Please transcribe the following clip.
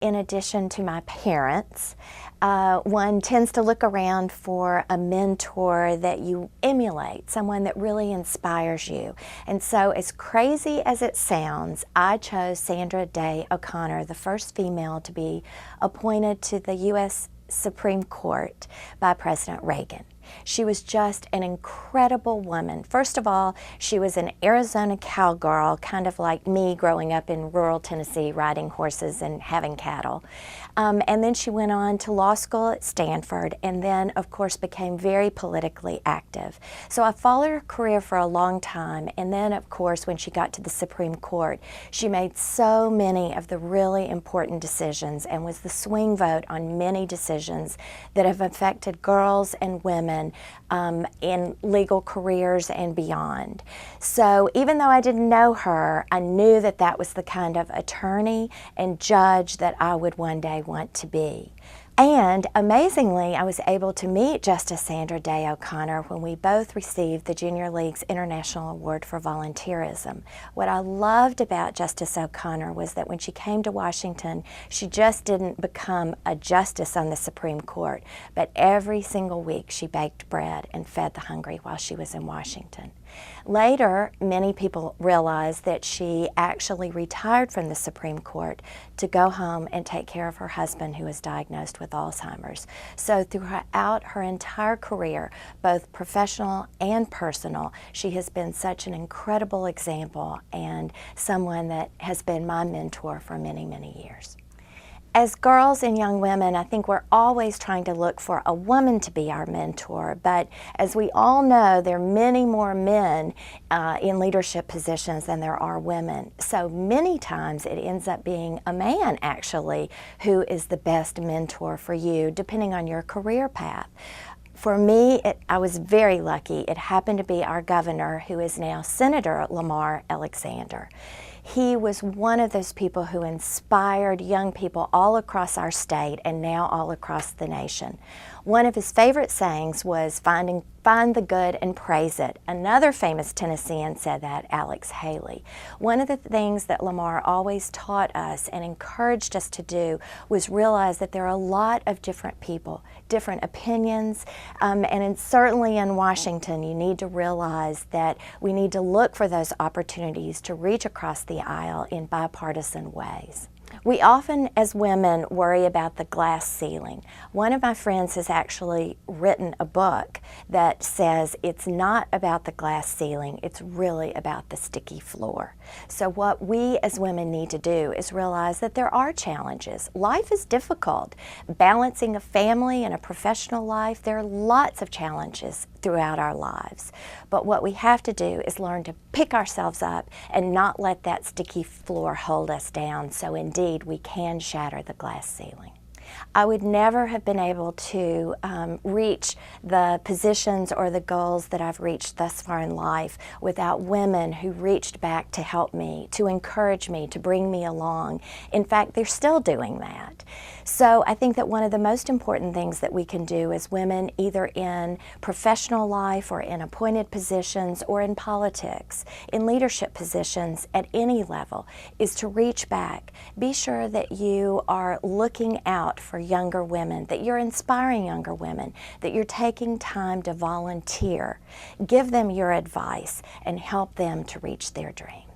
in addition to my parents, one tends to look around for a mentor that you emulate, someone that really inspires you. And so, as crazy as it sounds, I chose Sandra Day O'Connor, the first female to be appointed to the U.S. Supreme Court by President Reagan. She was just an incredible woman. First of all, she was an Arizona cowgirl, kind of like me growing up in rural Tennessee, riding horses and having cattle. And then she went on to law school at Stanford, and then, of course, became very politically active. So I followed her career for a long time, and then, of course, when she got to the Supreme Court, she made so many of the really important decisions and was the swing vote on many decisions that have affected girls and women in legal careers and beyond. So even though I didn't know her, I knew that that was the kind of attorney and judge that I would one day want to be. And amazingly, I was able to meet Justice Sandra Day O'Connor when we both received the Junior League's International Award for Volunteerism. What I loved about Justice O'Connor was that when she came to Washington, she just didn't become a justice on the Supreme Court, but every single week she baked bread and fed the hungry while she was in Washington. Later, many people realized that she actually retired from the Supreme Court to go home and take care of her husband, who was diagnosed with Alzheimer's. So throughout her entire career, both professional and personal, she has been such an incredible example and someone that has been my mentor for many, many years. As girls and young women, I think we're always trying to look for a woman to be our mentor, but as we all know, there are many more men in leadership positions than there are women. So many times it ends up being a man, actually, who is the best mentor for you, depending on your career path. For me, I was very lucky. It happened to be our governor, who is now Senator Lamar Alexander. He was one of those people who inspired young people all across our state and now all across the nation. One of his favorite sayings was, find the good and praise it. Another famous Tennessean said that, Alex Haley. One of the things that Lamar always taught us and encouraged us to do was realize that there are a lot of different people, different opinions, and certainly in Washington, you need to realize that we need to look for those opportunities to reach across the aisle in bipartisan ways. We often, as women, worry about the glass ceiling. One of my friends has actually written a book that says it's not about the glass ceiling, it's really about the sticky floor. So what we as women need to do is realize that there are challenges. Life is difficult. Balancing a family and a professional life, there are lots of challenges throughout our lives. But what we have to do is learn to pick ourselves up and not let that sticky floor hold us down, so indeed we can shatter the glass ceiling. I would never have been able to reach the positions or the goals that I've reached thus far in life without women who reached back to help me, to encourage me, to bring me along. In fact, they're still doing that. So I think that one of the most important things that we can do as women, either in professional life or in appointed positions or in politics, in leadership positions at any level, is to reach back. Be sure that you are looking out for younger women, that you're inspiring younger women, that you're taking time to volunteer. Give them your advice and help them to reach their dreams.